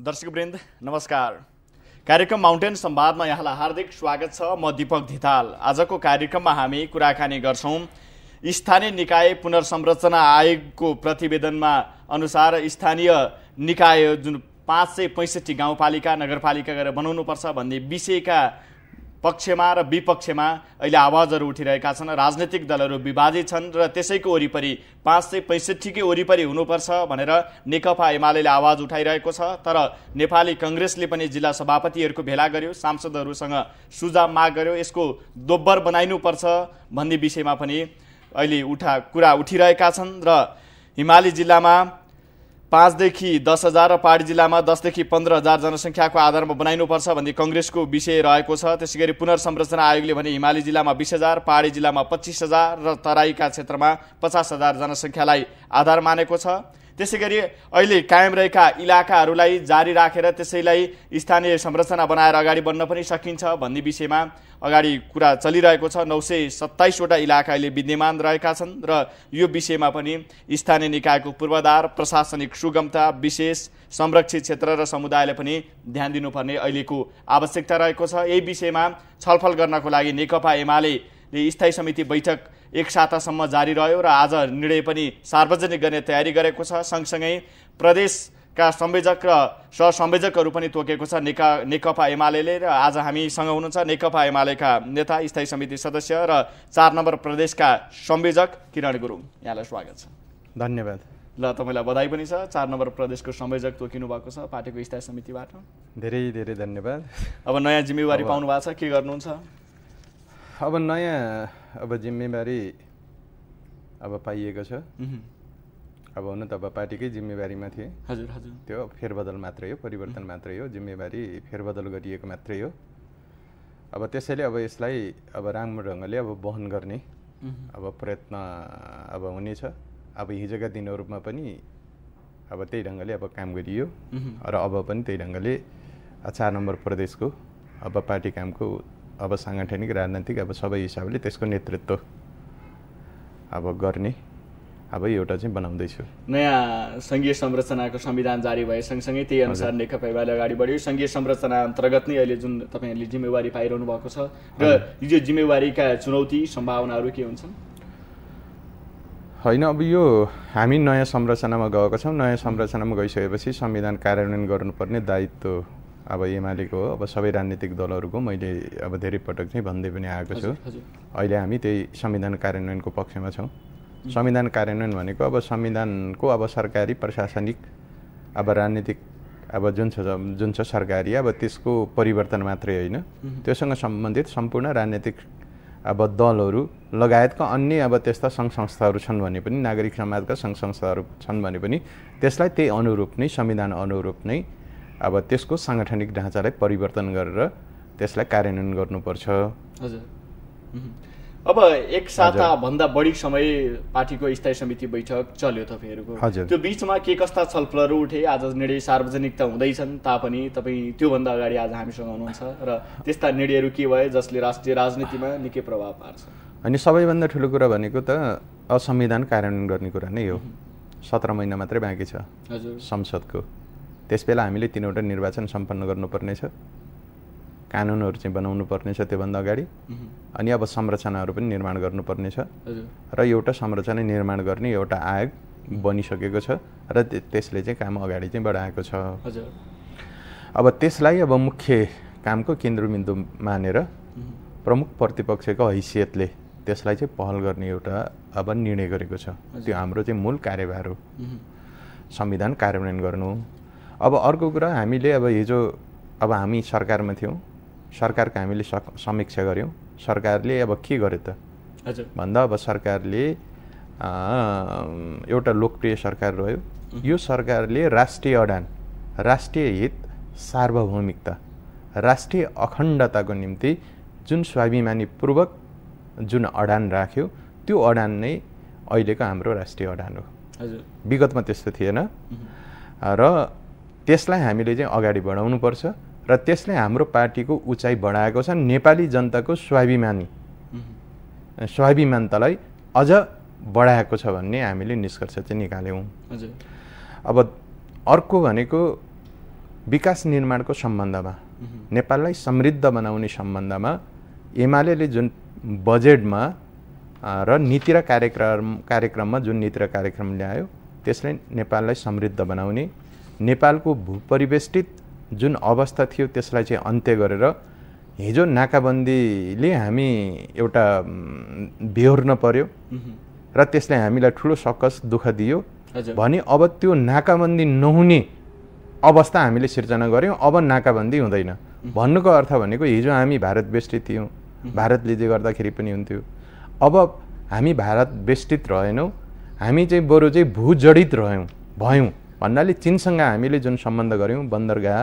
दर्शकवृन्द नमस्कार। कार्यक्रम माउन्टेन संवादमा यहाँलाई हार्दिक स्वागत छ। म दीपक धिताल। आजको कार्यक्रममा हामी कुराकानी गर्छौं स्थानीय निकाय पुनर्संरचना आयोगको प्रतिवेदनमा अनुसार स्थानीय निकाय जुन 565 गाउँपालिका नगरपालिका गरेर बनाउनुपर्छ भन्ने विषयका पक्षमा र विपक्षमा अहिले आवाजहरू उठिरहेका छन्। राजनीतिक दलहरू विभाजित छन् र त्यसैको वरिपरि 565 कै वरिपरि हुनुपर्छ भनेर नेकपा एमालेले आवाज उठाइरहेको छ। तर नेपाली कांग्रेसले पनि जिल्ला सभापतिहरूको भेला गर्यो, सांसदहरूसँग सुझाव माग गर्यो, यसको दोब्बर बनाइनुपर्छ भन्ने विषयमा पनि अहिले कुरा उठिरहेका छन्। र हिमाली जिल्लामा 5 देखि 10,000 र पहाडी जिल्लामा 10 देखि 15,000 जनसङ्ख्याको आधारमा बनाइनुपर्छ भन्ने कांग्रेसको विषय रहेको छ। त्यसैगरी पुनर्संरचना आयोगले भने हिमाली जिल्लामा 20,000, पहाडी जिल्लामा 25,000 र तराईका क्षेत्रमा 50,000 जनसङ्ख्यालाई आधार मानेको छ। त्यसैगरी अहिले कायम रहेका इलाकाहरूलाई जारी राखेर त्यसैलाई स्थानीय संरचना बनाएर अगाडि बढ्न पनि सकिन्छ भन्ने विषयमा अगाडि कुरा चलिरहेको छ। 927 वटा इलाका अहिले विद्यमान रहेका छन् र यो विषयमा पनि स्थानीय निकायको पूर्वाधार, प्रशासनिक सुगमता, विशेष संरक्षित क्षेत्र र समुदायले पनि ध्यान दिनुपर्ने अहिलेको आवश्यकता रहेको छ। यही विषयमा छलफल गर्नको लागि नेकपा एमालेले स्थायी समिति बैठक एक सातासम्म जारी रह्यो र आज निर्णय पनि सार्वजनिक गर्ने तयारी गरेको छ। सँगसँगै प्रदेशका संयोजक र सहसंयोजकहरू पनि तोकेको छ नेकपा एमालेले। र आज हामीसँग हुनुहुन्छ नेकपा एमालेका नेता, स्थायी समिति सदस्य र 4 नम्बर प्रदेशका संयोजक किरण गुरुङ। यहाँलाई स्वागत छ। धन्यवाद। ल, तपाईँलाई बधाई पनि छ। 4 नम्बर प्रदेशको संयोजक तोकिनु भएको छ पार्टीको स्थायी समितिबाट। धेरै धेरै धन्यवाद। अब नयाँ जिम्मेवारी पाउनु भएको छ, के गर्नुहुन्छ? अब नयाँ जिम्मेवारी पाइएको छ। अब हुन त पार्टीकै जिम्मेवारीमा थिए। हजुर हजुर। त्यो फेरबदल मात्रै हो, परिवर्तन मात्रै हो, जिम्मेवारी फेरबदल गरिएको मात्रै हो। अब त्यसैले यसलाई राम्रो ढङ्गले वहन गर्ने प्रयत्न हुनेछ। हिजोका दिनहरूमा पनि त्यही ढङ्गले काम गरियो र अब पनि त्यही ढङ्गले 4 नम्बर प्रदेशको पार्टी कामको सांगठनिक राजनैतिक सबै हिसाबले त्यसको नेतृत्व गर्ने एउटा चाहिँ बनाउँदैछु। नयाँ संघीय संरचनाको संविधान जारी भए सँगसँगै त्यही अनुसार नेकपा एमाले अगाडि बढ्यो। संघीय संरचना अन्तर्गत नै अहिले जुन तपाईँहरूले जिम्मेवारी पाइरहनु भएको छ र यो जिम्मेवारीका चुनौती सम्भावनाहरू के हुन्छन्? होइन, यो हामी नयाँ संरचनामा गएको छौँ। नयाँ संरचनामा गइसकेपछि संविधान कार्यान्वयन गर्नुपर्ने दायित्व एमालेको हो। सबै राजनीतिक दलहरूको मैले धेरै पटक चाहिँ भन्दै पनि आएको छु। अहिले हामी त्यही संविधान कार्यान्वयनको पक्षमा छौँ। संविधान कार्यान्वयन भनेको संविधानको सरकारी प्रशासनिक राजनीतिक जुन छ सरकारी त्यसको परिवर्तन मात्रै होइन, त्योसँग सम्बन्धित सम्पूर्ण राजनीतिक दलहरू लगायतका अन्य त्यस्ता सङ्घ संस्थाहरू छन् भने पनि, नागरिक समाजका सङ्घ संस्थाहरू छन् भने पनि त्यसलाई त्यही अनुरूप नै, संविधान अनुरूप नै त्यसको साङ्गठनिक ढाँचालाई परिवर्तन गरेर त्यसलाई कार्यान्वयन गर्नुपर्छ। हजुर। अब एक साताभन्दा बढी समय पार्टीको स्थायी समिति बैठक चल्यो तपाईँहरूको। त्यो बिचमा के कस्ता छलफलहरू उठे? आज निर्णय सार्वजनिक त हुँदैछन् तापनि तपाईँ त्योभन्दा अगाडि आज हामीसँग हुनुहुन्छ र त्यस्ता निर्णयहरू के भए जसले राष्ट्रिय राजनीतिमा निकै प्रभाव पार्छ? अनि सबैभन्दा ठुलो कुरा भनेको त संविधान कार्यान्वयन गर्ने कुरा नै हो। 17 महिना मात्रै बाँकी छ संसदको। त्यसबेला हामीले 3 वटा निर्वाचन सम्पन्न गर्नुपर्नेछ, कानुनहरू चाहिँ बनाउनु पर्नेछ त्योभन्दा अगाडि, अनि संरचनाहरू पनि निर्माण गर्नुपर्नेछ र एउटा संरचना निर्माण गर्ने एउटा आयोग बनिसकेको छ र त्यसले चाहिँ काम अगाडि चाहिँ बढाएको छ। त्यसलाई मुख्य कामको केन्द्रबिन्दु मानेर प्रमुख प्रतिपक्षको हैसियतले त्यसलाई चाहिँ पहल गर्ने एउटा निर्णय गरेको छ। त्यो हाम्रो चाहिँ मूल कार्यभार हो, संविधान कार्यान्वयन गर्नु। अर्को कुरा, हामीले हिजो हामी सरकारमा थियौँ, सरकारको हामीले समीक्षा गऱ्यौँ। सरकारले के गर्यो त भन्दा सरकारले एउटा लोकप्रिय सरकार रह्यो। यो सरकारले राष्ट्रिय अडान, राष्ट्रिय हित, सार्वभौमिकता, राष्ट्रिय अखण्डताको निम्ति जुन स्वाभिमानीपूर्वक जुन अडान राख्यो, त्यो अडान नै अहिलेको हाम्रो राष्ट्रिय अडान हो। विगतमा त्यस्तो थिएन र त्यसलाई हामीले चाहिँ अगाडि बढाउनुपर्छ र त्यसले हाम्रो पार्टीको उचाइ बढाएको छ। नेपाली जनताको स्वाभिमानतालाई अझ बढाएको छ भन्ने हामीले निष्कर्ष चाहिँ निकाल्यौँ। अर्को भनेको विकास निर्माणको सम्बन्धमा नेपाललाई समृद्ध बनाउने सम्बन्धमा एमाले जुन बजेटमा र नीति र कार्यक्रममा जुन नीति र कार्यक्रम ल्यायो त्यसले नेपाललाई समृद्ध बनाउने, नेपालको भूपरिवेष्टित जुन अवस्था थियो त्यसलाई चाहिँ अन्त्य गरेर हिजो नाकाबन्दीले हामी एउटा बेहोर्न पर्यो र त्यसले हामीलाई ठुलो सकस दुःख दियो भने अब त्यो नाकाबन्दी नहुने अवस्था हामीले सिर्जना गऱ्यौँ। अब नाकाबन्दी हुँदैन भन्नुको अर्थ भनेको हिजो हामी भारत बेष्टित थियौँ, भारतले जे गर्दाखेरि पनि हुन्थ्यो। अब हामी भारत बेष्टित रहेनौँ, हामी चाहिँ बरु चाहिँ भूजडित भयौँ भन्नाले चीनसँग हामीले जुन सम्बन्ध गऱ्यौँ, बन्दरगाह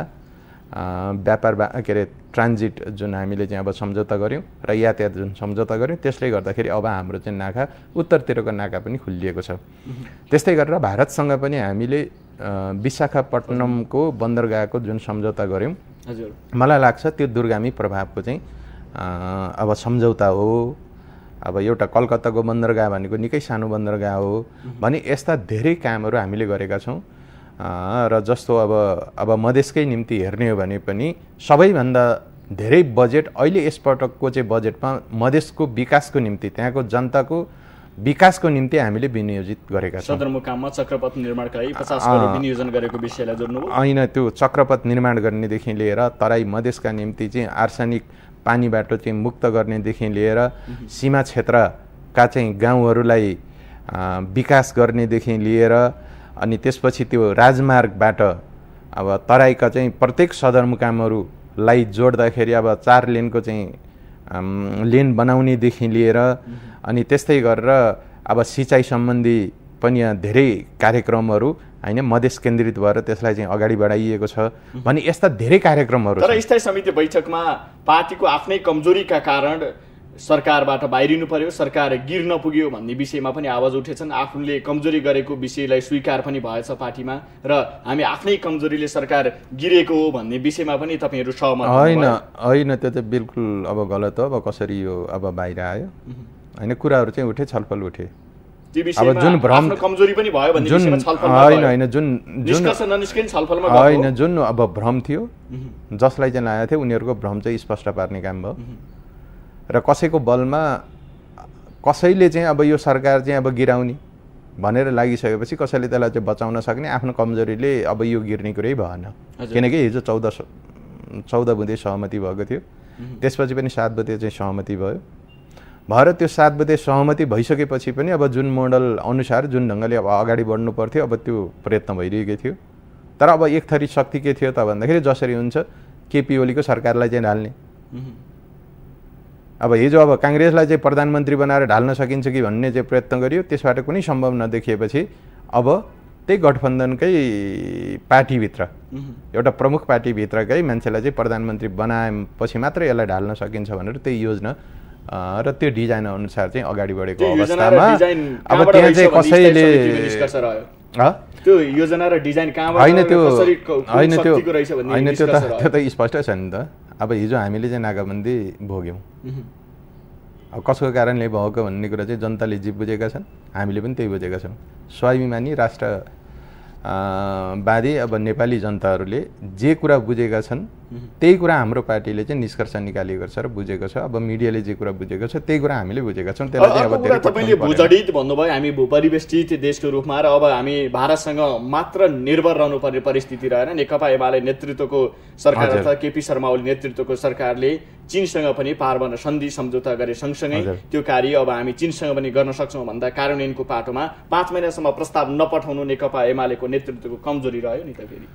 व्यापार के अरे ट्रान्जिट जुन हामीले चाहिँ अब सम्झौता गऱ्यौँ र यातायात जुन सम्झौता गऱ्यौँ त्यसले गर्दाखेरि अब हाम्रो चाहिँ नाका उत्तरतिरको नाका पनि खुलिएको छ। त्यस्तै गरेर भारतसँग पनि हामीले विशाखापट्टनमको बन्दरगाहको जुन सम्झौता गऱ्यौँ, मलाई लाग्छ त्यो दूरगामी प्रभावको चाहिँ अब सम्झौता हो। अब एउटा कलकत्ताको बन्दरगाह भनेको निकै सानो बन्दरगाह हो भने यस्ता धेरै कामहरू हामीले गरेका छौँ। र जस्तो अब मधेसकै निम्ति हेर्ने हो भने पनि सबैभन्दा धेरै बजेट अहिले यसपटकको चाहिँ बजेटमा मधेसको विकासको निम्ति, त्यहाँको जनताको विकासको निम्ति हामीले विनियोजित गरेका छौँ। सदरमुकाममा चक्रपथ निर्माणका लागि 50 करोड विनियोजन गरेको विषयलाई जोड्नुभयो। होइन, त्यो चक्रपथ निर्माण गर्नेदेखि लिएर तराई मधेसका निम्ति चाहिँ आर्सेनिक पानीबाट चाहिँ मुक्त गर्नेदेखि लिएर सीमा क्षेत्रका चाहिँ गाउँहरूलाई विकास गर्नेदेखि लिएर अनि त्यसपछि त्यो राजमार्गबाट अब तराईका चाहिँ प्रत्येक सदरमुकामहरूलाई जोड्दाखेरि अब 4 लेनको चाहिँ लेन बनाउनेदेखि लिएर अनि त्यस्तै गरेर अब सिँचाइ सम्बन्धी पनि यहाँ धेरै कार्यक्रमहरू होइन मधेस केन्द्रित भएर त्यसलाई चाहिँ अगाडि बढाइएको छ भने यस्ता धेरै कार्यक्रमहरू तर स्थायी समिति बैठकमा पार्टीको आफ्नै कमजोरीका कारण सरकारबाट बाहिरिनु पर्यो, सरकार गिर्न पुग्यो भन्ने विषयमा पनि आवाज उठेछन्। आफूले कमजोरी गरेको विषयलाई स्वीकार पनि भएछ पार्टीमा र हामी आफ्नै कमजोरीले सरकार गिरेको हो भन्ने विषयमा पनि तपाईहरु सहमत होइन त्यो चाहिँ बिल्कुल अब गलत हो। अब कसरी यो अब बाहिर आयो हैन, कुराहरू चाहिँ उठे, छलफल उठे। अब जुन भ्रम कमजोरी पनि भयो भन्ने विषयमा छलफल होइन जुन निष्कर्ष ननिस्किन छलफलमा गयो होइन, जुन अब भ्रम थियो जसलाई चाहिँ ल्याएको थियो उनीहरुको भ्रम चाहिँ स्पष्ट पार्ने काम भयो र कसैको बलमा कसैले चाहिँ अब यो सरकार चाहिँ अब गिराउने भनेर लागिसकेपछि कसैले त्यसलाई चाहिँ बचाउन सक्ने आफ्नो कमजोरीले अब यो गिर्ने कुरै भएन। किनकि हिजो 14 बुँदे सहमति भएको थियो, त्यसपछि पनि 7 बुँदे चाहिँ सहमति भयो भएर त्यो 7 बुँदे सहमति भइसकेपछि पनि अब जुन मोडल अनुसार जुन ढङ्गले अब अगाडि बढ्नु पर्थ्यो अब त्यो प्रयत्न भइरहेको थियो। तर अब एक थरी शक्ति के थियो त भन्दाखेरि जसरी हुन्छ केपी ओलीको सरकारलाई चाहिँ ढाल्ने। अब हिजो अब कांग्रेसलाई चाहिँ प्रधानमन्त्री बनाएर ढाल्न सकिन्छ कि भन्ने चाहिँ प्रयत्न गरियो, त्यसबाट कुनै सम्भव नदेखिएपछि अब त्यही गठबन्धनकै पार्टीभित्र एउटा प्रमुख पार्टीभित्रकै मान्छेलाई चाहिँ प्रधानमन्त्री बनाएपछि मात्र यसलाई ढाल्न सकिन्छ भनेर त्यही योजना र त्यो डिजाइन अनुसार चाहिँ अगाडि बढेको अवस्थामा अब त्यहाँ चाहिँ कसैले त्यो योजना र डिजाइन कहाँबाट त्यो त स्पष्ट छ नि त। अब हिजो हामीले चाहिँ नाकाबन्दी भोग्यौँ, अब कसको कारणले भएको भन्ने कुरा चाहिँ जनताले जे बुझेका छन्, हामीले पनि त्यही बुझेका छौँ। स्वाभिमानी राष्ट्रवादी अब नेपाली जनताहरूले जे कुरा बुझेका छन् त्यही कुरा हाम्रो पार्टीले चाहिँ निष्कर्ष निकालेको छ र बुझेको छ। अब मिडियाले जे कुरा बुझेको छ त्यही कुरा हामीले बुझेका छौँ। त्यसलाई अब तपाईले भूजडित भन्नुभयो, हामी भूपरिवेष्टित देशको रूपमा र अब हामी भारतसँग मात्र निर्भर रहनुपर्ने परिस्थिति रहेन। नेकपा एमाले नेतृत्वको सरकार अर्थात् केपी शर्मा ओली नेतृत्वको सरकारले चीनसँग पनि पारवन सन्धि सम्झौता गरे सँगसँगै त्यो कार्य अब हामी चीनसँग पनि गर्न सक्छौँ भन्दा कार्यान्वयनको पाटोमा 5 महिनासम्म प्रस्ताव नपठाउनु नेकपा एमालेको नेतृत्वको कमजोरी रह्यो नि त। फेरि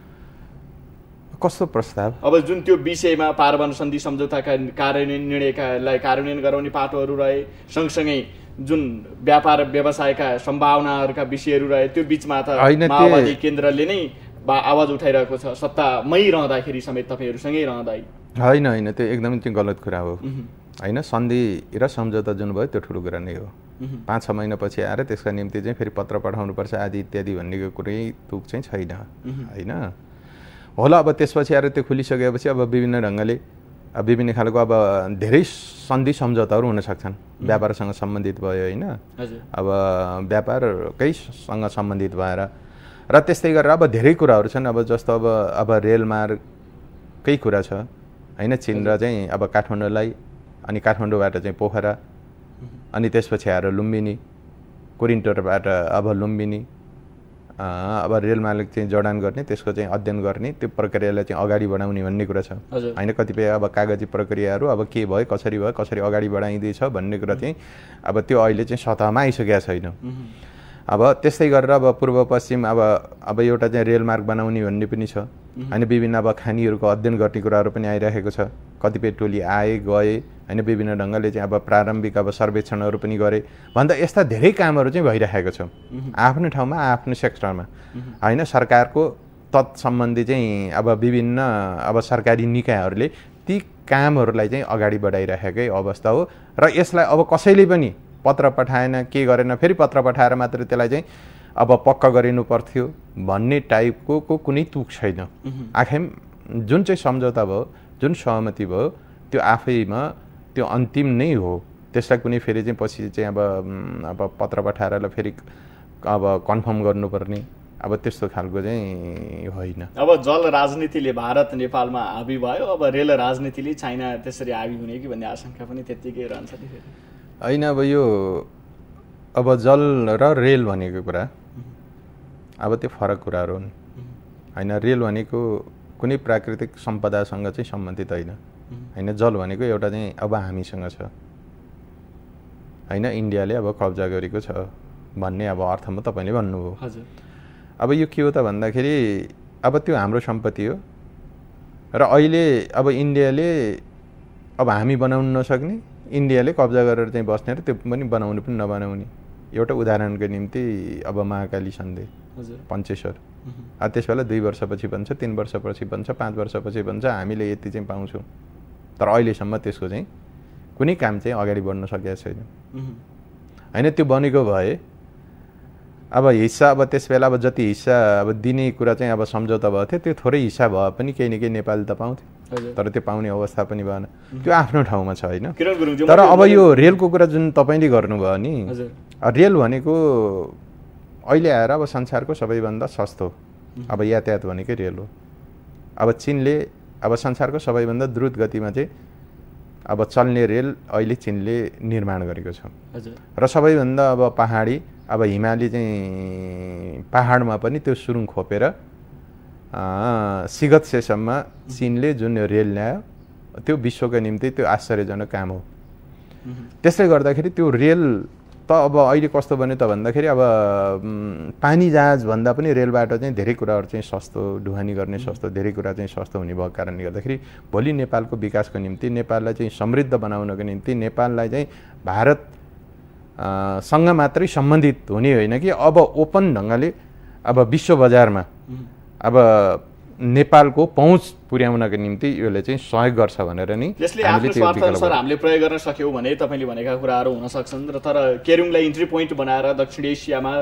कस्तो प्रस्ताव? अब जुन त्यो विषयमा पारवन सन्धि सम्झौताका निर्णयलाई कार्यान्वयन गराउने पाटोहरू रहे, सँगसँगै जुन व्यापार व्यवसायका सम्भावनाहरूका विषयहरू रहे, त्यो बिचमा त माओवादी केन्द्रले नै आवाज उठाइरहेको छ सत्तामै रहँदाखेरि समेत तपाईहरुसँगै रहँदै। होइन त्यो एकदमै चाहिँ गलत कुरा हो होइन। सन्धि र सम्झौता जुन भयो त्यो ठुलो कुरा नै हो। 5-6 महिनापछि आएर त्यसका निम्ति चाहिँ फेरि पत्र पठाउनुपर्छ आदि इत्यादि भन्ने कुरै तुक चाहिँ छैन होइन। होला अब त्यसपछि आएर त्यो खुलिसकेपछि अब विभिन्न ढङ्गले विभिन्न खालको अब धेरै सन्धि सम्झौताहरू हुन सक्छन्। व्यापारसँग सम्बन्धित भयो होइन, अब व्यापारकैसँग सम्बन्धित भएर र त्यस्तै गरेर अब धेरै कुराहरू छन्। अब जस्तो अब रेलमार्गकै कुरा छ होइन, चीन र चाहिँ अब काठमाडौँलाई, अनि काठमाडौँबाट चाहिँ पोखरा, अनि त्यसपछि आएर लुम्बिनी, कोरिन्टोबाट अब लुम्बिनी, अब रेलमार्ग चाहिँ जडान गर्ने, त्यसको चाहिँ अध्ययन गर्ने, त्यो प्रक्रियालाई चाहिँ अगाडि बढाउने भन्ने कुरा छ होइन। कतिपय अब कागजी प्रक्रियाहरू अब के भयो, कसरी अगाडि बढाइँदैछ भन्ने कुरा चाहिँ अब त्यो अहिले चाहिँ सतहमा आइसकेको छैन। अब त्यस्तै गरेर अब पूर्व पश्चिम अब एउटा चाहिँ रेलमार्ग बनाउने भन्ने पनि छ होइन। विभिन्न अब खानीहरूको अध्ययन गर्ने कुराहरू पनि आइरहेको छ। कतिपय टोली आए गए होइन, विभिन्न ढङ्गले चाहिँ अब प्रारम्भिक अब सर्वेक्षणहरू पनि गरे भन्दा यस्ता धेरै कामहरू चाहिँ भइरहेको छ आफ्नो ठाउँमा, आफ्नो सेक्टरमा होइन। सरकारको तत्सम्बन्धी चाहिँ अब विभिन्न अब सरकारी निकायहरूले ती कामहरूलाई चाहिँ अगाडि बढाइरहेकै अवस्था हो। र यसलाई अब कसैले पनि पत्र पठाएन, के गरेन, फेरि पत्र पठाएर मात्र त्यसलाई चाहिँ अब पक्का गरिनु पर्थ्यो भन्ने टाइपको कुनै तुक छैन। आखिर जुन चाहिँ सम्झौता भयो, जुन सहमति भयो, त्यो आफैमा त्यो अन्तिम नै हो। त्यसलाई कुनै फेरि चाहिँ पछि चाहिँ अब पत्र पठाएर फेरि अब कन्फर्म गर्नुपर्ने अब त्यस्तो खालको चाहिँ होइन। अब जल राजनीतिले भारत नेपालमा हाबी भयो, अब रेल राजनीतिले चाइना त्यसरी हाबी हुने कि भन्ने आशंका पनि त्यत्तिकै रहन्छ नि फेरि होइन। अब यो अब जल र रेल भनेको कुरा अब त्यो फरक कुराहरू हुन् होइन। रेल भनेको कुनै प्राकृतिक सम्पदासँग चाहिँ सम्बन्धित होइन होइन। जल भनेको एउटा चाहिँ अब हामीसँग छ होइन, इन्डियाले अब कब्जा गरेको छ भन्ने अब अर्थमा तपाईँले भन्नुभयो। अब यो के हो त भन्दाखेरि अब त्यो हाम्रो सम्पत्ति हो र अहिले अब इन्डियाले अब हामी बनाउन नसक्ने, इन्डियाले कब्जा गरेर चाहिँ बस्ने र त्यो पनि बनाउनु पनि नबनाउने। एउटा उदाहरणको निम्ति अब महाकाली सन्धि पञ्चेश्वर त्यस बेला 2 वर्षपछि बन्छ, 3 वर्षपछि बन्छ, 5 वर्षपछि बन्छ, हामीले यति चाहिँ पाउँछौँ। तर अहिलेसम्म त्यसको चाहिँ कुनै काम चाहिँ अगाडि बढ्न सकेको छैन होइन। त्यो बनेको भए अब हिस्सा अब त्यस बेला अब जति हिस्सा अब दिने कुरा चाहिँ अब सम्झौता भएको थियो, त्यो थोरै हिस्सा भए पनि केही न केही नेपालले त पाउँथ्यो, तर त्यो पाउने अवस्था पनि भएन। त्यो आफ्नो ठाउँमा छ होइन। तर अब यो रेलको कुरा जुन तपाईँले गर्नुभयो नि, रेल भनेको अहिले आएर अब संसारको सबैभन्दा सस्तो अब यातायात भनेकै रेल हो। अब चीनले अब संसारको सबैभन्दा द्रुत गतिमा चाहिँ अब चल्ने रेल अहिले चीनले निर्माण गरेको छ र सबैभन्दा अब पहाडी अब हिमाली चाहिँ पहाडमा पनि त्यो सुरुङ खोपेर सिगतसेसम्म चीनले जुन रेल ल्यायो त्यो विश्वको निम्ति त्यो आश्चर्यजनक काम हो। त्यसले गर्दाखेरि त्यो रेल त अब अहिले कस्तो बन्यो त भन्दाखेरि अब पानी जहाज भन्दा पनि रेलबाट चाहिँ धेरै कुराहरू चाहिँ सस्तो, ढुवानी गर्ने सस्तो, धेरै कुरा चाहिँ सस्तो हुने भएको कारणले गर्दाखेरि भोलि नेपालको विकासको निम्ति, नेपाललाई चाहिँ समृद्ध बनाउनको निम्ति, नेपाललाई चाहिँ भारत सँग मात्रै सम्बन्धित हुने होइन कि अब ओपन ढङ्गले अब विश्व बजारमा अब नेपालको पहुँच पुर्याउनको निम्ति यसले चाहिँ सहयोग गर्छ भनेर नि यसले आफ्नो स्वार्थअनुसार हामीले प्रयोग गर्न सक्यौँ भने तपाईँले भनेका कुराहरू हुन सक्छन्। र तर केरुङलाई इन्ट्री पोइन्ट बनाएर दक्षिण एसियामा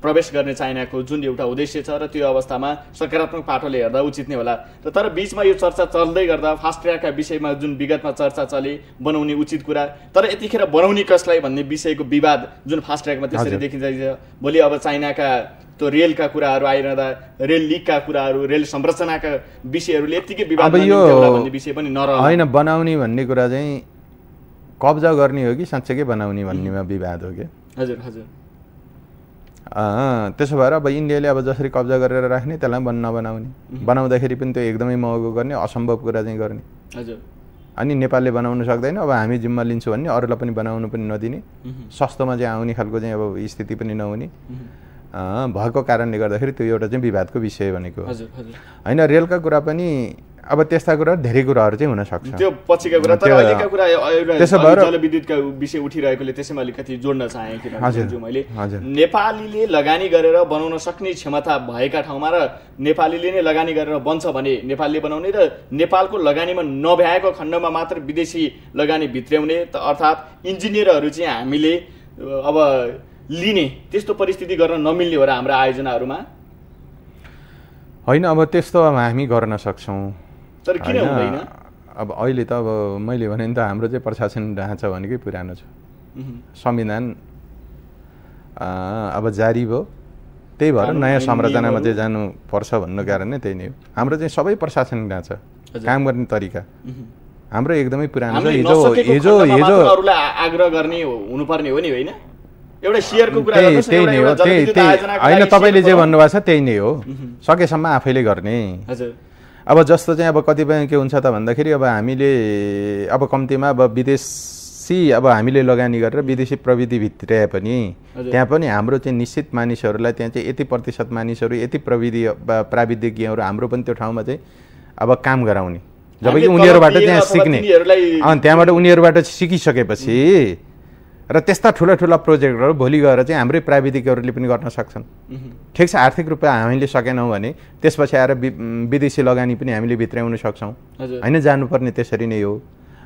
प्रवेश गर्ने चाइनाको जुन एउटा उद्देश्य छ र त्यो अवस्थामा सकारात्मक पाटोले हेर्दा उचित नै होला। र तर बिचमा यो चर्चा चल्दै गर्दा फास्ट ट्र्याकका विषयमा जुन विगतमा चर्चा चले बनाउने उचित कुरा, तर यतिखेर बनाउने कसलाई भन्ने विषयको विवाद जुन फास्ट ट्र्याकमा त्यसरी देखिन्छ। भोलि अब चाइनाका त्यो रेलका कुराहरू आइरहँदा रेल लिकका कुराहरू, रेल संरचनाका विषयहरूले यतिकै विवाद भन्ने विषय पनि नरह होइन। बनाउने भन्ने कुरा चाहिँ कब्जा गर्ने हो कि साँच्चैकै बनाउने भन्नेमा विवाद हो कि? हजुर हजुर। त्यसो भएर अब इन्डियाले अब जसरी कब्जा गरेर राख्ने त्यसलाई नबनाउने, बनाउँदाखेरि पनि त्यो एकदमै महँगो गर्ने, असम्भव कुरा चाहिँ गर्ने। हजुर। अनि नेपालले बनाउन सक्दैन, अब हामी जिम्मा लिन्छौँ भन्ने, अरूलाई पनि बनाउनु पनि नदिने, सस्तोमा चाहिँ आउने खालको चाहिँ अब स्थिति पनि नहुने भएको कारणले गर्दाखेरि त्यो एउटा चाहिँ विवादको विषय भनेको होइन। रेलका कुरा पनि अब त्यस्ता कुरा धेरै कुराहरू चाहिँ हुन सक्छ, त्यो पछिका कुरा। तर अहिलेका कुरा जलविद्युतका विषय उठिरहेकोले त्यसैमा अलिकति जोड्न चाहेँ किनभने मैले नेपालीले लगानी गरेर बनाउन सक्ने क्षमता भएका ठाउँमा र नेपालीले नै लगानी गरेर बन्छ भने नेपालले बनाउने र नेपालको लगानीमा नभ्याएको खण्डमा मात्र विदेशी लगानी भित्र्याउने, अर्थात् इन्जिनियरहरू चाहिँ हामीले अब लिने त्यस्तो परिस्थिति गर्न नमिल्ने हो र हाम्रा आयोजनाहरूमा होइन। अब त्यस्तो अब हामी गर्न सक्छौँ, तर किन हुँदैन? अब अहिले त अब मैले भने नि त हाम्रो चाहिँ प्रशासन ढाँचा भनेकै पुरानो छ, संविधान अब जारी भयो त्यही भएर नयाँ संरचनामा चाहिँ जानुपर्छ भन्नु कारण नै त्यही नै हो। हाम्रो चाहिँ सबै प्रशासनिक ढाँचा काम गर्ने तरिका हाम्रो एकदमै पुरानो छ। हिजो आग्रह गर्ने हुनुपर्ने हो नि होइन, एउटा शेयरको कुरा गर्नुस्, त्यही नै हो, होइन तपाईँले जे भन्नुभएको छ त्यही नै हो, सकेसम्म आफैले गर्ने। अब जस्तो चाहिँ अब कतिपय के हुन्छ त भन्दाखेरि अब हामीले अब कम्तीमा अब विदेशी अब हामीले लगानी गरेर विदेशी प्रविधि भित्राए पनि त्यहाँ पनि हाम्रो चाहिँ निश्चित मानिसहरूलाई त्यहाँ चाहिँ यति प्रतिशत मानिसहरू यति प्रविधि प्राविधिज्ञहरू हाम्रो पनि त्यो ठाउँमा चाहिँ अब काम गराउने, जबकि उनीहरूबाट त्यहाँ सिक्ने अनि त्यहाँबाट उनीहरूबाट सिकिसकेपछि र त्यस्ता ठुला ठुला प्रोजेक्टहरू भोलि गएर चाहिँ हाम्रै प्राविधिकहरूले पनि गर्न सक्छन्। ठिक छ, आर्थिक रूपमा हामीले सकेनौँ भने त्यसपछि आएर विदेशी लगानी पनि हामीले भित्राउन सक्छौँ होइन, जानुपर्ने त्यसरी नै हो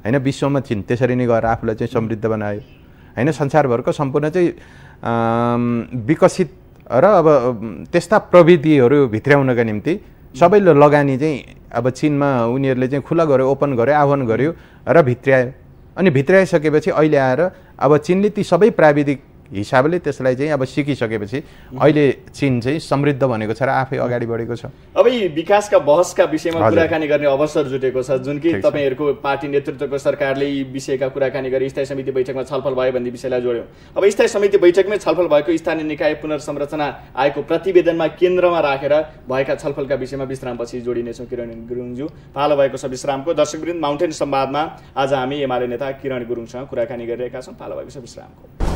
होइन। विश्वमा चिन त्यसरी नै गएर आफूलाई चाहिँ समृद्ध बनायो होइन, संसारभरको सम्पूर्ण चाहिँ विकसित र अब त्यस्ता प्रविधिहरू भित्राउनका निम्ति सबैले लगानी चाहिँ अब चिनमा उनीहरूले चाहिँ खुला गर्यो, ओपन गर्यो, आह्वान गर्यो र भित्रायो। अनि भित्राइसकेपछि अहिले आएर अब चिनले ती सबै प्राविधिक हिसाबले त्यसलाई चाहिँ अब सिकिसकेपछि अहिले चिन चाहिँ समृद्ध बनेको छ र आफै अगाडि बढेको छ। अब यी विकासका बहसका विषयमा कुराकानी गर्ने अवसर जुटेको छ, जुन कि तपाईँहरूको पार्टी नेतृत्वको सरकारले यी विषयका कुराकानी गरी स्थायी समिति बैठकमा छलफल भयो भन्ने विषयलाई जोड्यो। अब स्थायी समिति बैठकमै छलफल भएको स्थानीय निकाय पुनर्संरचना आएको प्रतिवेदनमा केन्द्रमा राखेर भएका छलफलका विषयमा विश्रामपछि जोडिनेछौँ। किरण गुरुङज्यू, पालो भएको छ विश्रामको। दर्शकवृन्द, माउन्टेन संवादमा आज हामी एमाले नेता किरण गुरुङसँग कुराकानी गरिरहेका छौँ। पालो भएको छ विश्रामको।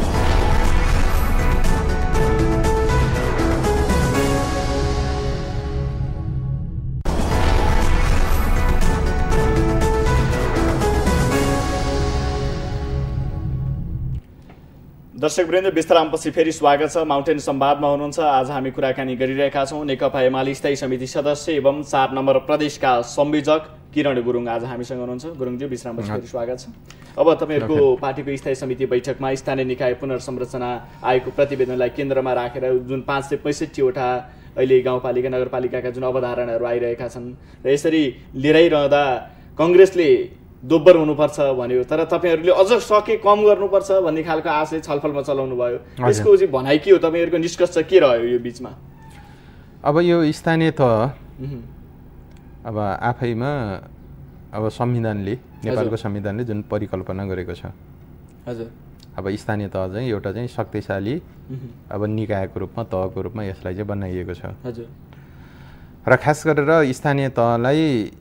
दर्शकवृन्द, विश्रामपछि फेरि स्वागत छ। माउन्टेन संवादमा हुनुहुन्छ। आज हामी कुराकानी गरिरहेका छौँ नेकपा एमाले स्थायी समिति सदस्य एवं 4 नम्बर प्रदेशका संयोजक किरण गुरुङ आज हामीसँग हुनुहुन्छ। गुरुङज्यू, विश्रामपछि फेरि स्वागत छ। अब तपाईँहरूको पार्टीको स्थायी समिति बैठकमा स्थानीय निकाय पुनर्संरचना आएको प्रतिवेदनलाई केन्द्रमा राखेर जुन 565वटा अहिले गाउँपालिका नगरपालिकाका जुन अवधारणाहरू आइरहेका छन् र यसरी लिइरहँदा कङ्ग्रेसले दोब्बर हुनुपर्छ भन्यो, तर तपाईँहरूले अझ सके कम गर्नुपर्छ भन्ने खालको आशय छलफलमा चलाउनु भयो। यसको चाहिँ भनाइ के हो, तपाईँहरूको निष्कर्ष के रह्यो यो बिचमा? अब यो स्थानीय तह अब आफैमा अब संविधानले, नेपालको संविधानले जुन परिकल्पना गरेको छ, हजुर, अब स्थानीय तह चाहिँ एउटा चाहिँ शक्तिशाली अब निकायको रूपमा, तहको रूपमा यसलाई चाहिँ बनाइएको छ। हजुर, र खास गरेर स्थानीय तहलाई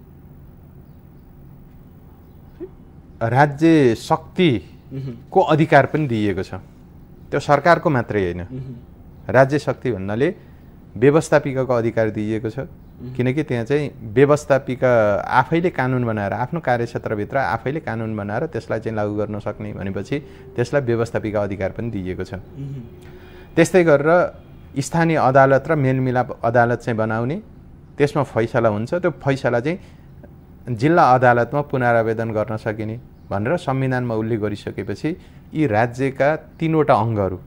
राज्य शक्तिको अधिकार पनि दिइएको छ। त्यो सरकारको मात्रै होइन, राज्य शक्ति भन्नाले व्यवस्थापिकाको अधिकार दिइएको छ। किनकि त्यहाँ चाहिँ व्यवस्थापिका आफैले कानुन बनाएर आफ्नो कार्यक्षेत्रभित्र आफैले कानुन बनाएर त्यसलाई चाहिँ लागू गर्न सक्ने भनेपछि त्यसलाई व्यवस्थापिका अधिकार पनि दिइएको छ। त्यस्तै गरेर स्थानीय अदालत र मेलमिलाप अदालत चाहिँ बनाउने, त्यसमा फैसला हुन्छ, त्यो फैसला चाहिँ जिल्ला अदालतमा पुनरावेदन गर्न सकिने भनेर संविधानमा उल्लेख गरिसकेपछि यी राज्यका 3वटा अङ्गहरू,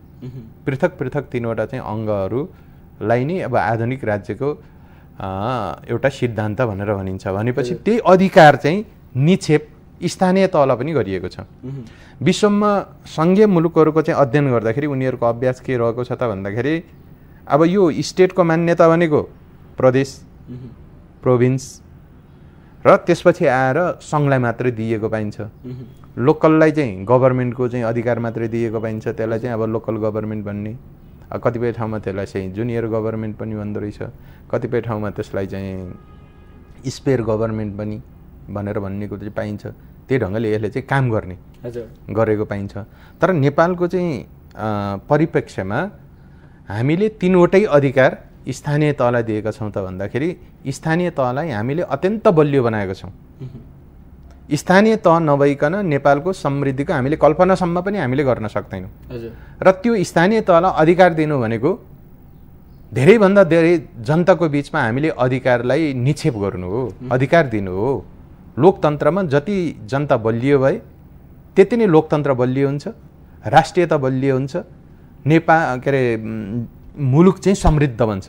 पृथक पृथक 3वटा चाहिँ अङ्गहरूलाई नै अब आधुनिक राज्यको एउटा सिद्धान्त भनेर भनिन्छ। भनेपछि त्यही अधिकार चाहिँ निक्षेप स्थानीय तहलाई पनि गरिएको छ। विश्वमा सङ्घीय मुलुकहरूको चाहिँ अध्ययन गर्दाखेरि उनीहरूको अभ्यास के रहेको छ त भन्दाखेरि अब यो स्टेटको मान्यता भनेको प्रदेश, प्रोभिन्स र त्यसपछि आएर सङ्घलाई मात्रै दिएको पाइन्छ। लोकललाई चाहिँ गभर्मेन्टको चाहिँ अधिकार मात्रै दिएको पाइन्छ। त्यसलाई चाहिँ अब लोकल गभर्मेन्ट भन्ने, कतिपय ठाउँमा त्यसलाई चाहिँ जुनियर गभर्मेन्ट पनि भन्दो रहेछ, कतिपय ठाउँमा त्यसलाई चाहिँ स्पेयर गभर्मेन्ट पनि भनेर भन्नेको चाहिँ पाइन्छ। त्यही ढङ्गले यसले चाहिँ काम गर्ने गरेको पाइन्छ। तर नेपालको चाहिँ परिप्रेक्ष्यमा हामीले 3वटै अधिकार स्थानीय तहलाई दिएका छौँ त भन्दाखेरि स्थानीय तहलाई हामीले अत्यन्त बलियो बनाएका छौँ। स्थानीय तह नभइकन नेपालको समृद्धिको हामीले कल्पनासम्म पनि हामीले गर्न सक्दैनौँ। र त्यो स्थानीय तहलाई अधिकार दिनु भनेको धेरैभन्दा धेरै जनताको बिचमा हामीले अधिकारलाई निक्षेप गर्नु हो, अधिकार दिनु हो। लोकतन्त्रमा जति जनता बलियो भए त्यति नै लोकतन्त्र बलियो हुन्छ, राष्ट्रियता बलियो हुन्छ, नेपाल के अरे मुलुक चाहिँ समृद्ध बन्छ।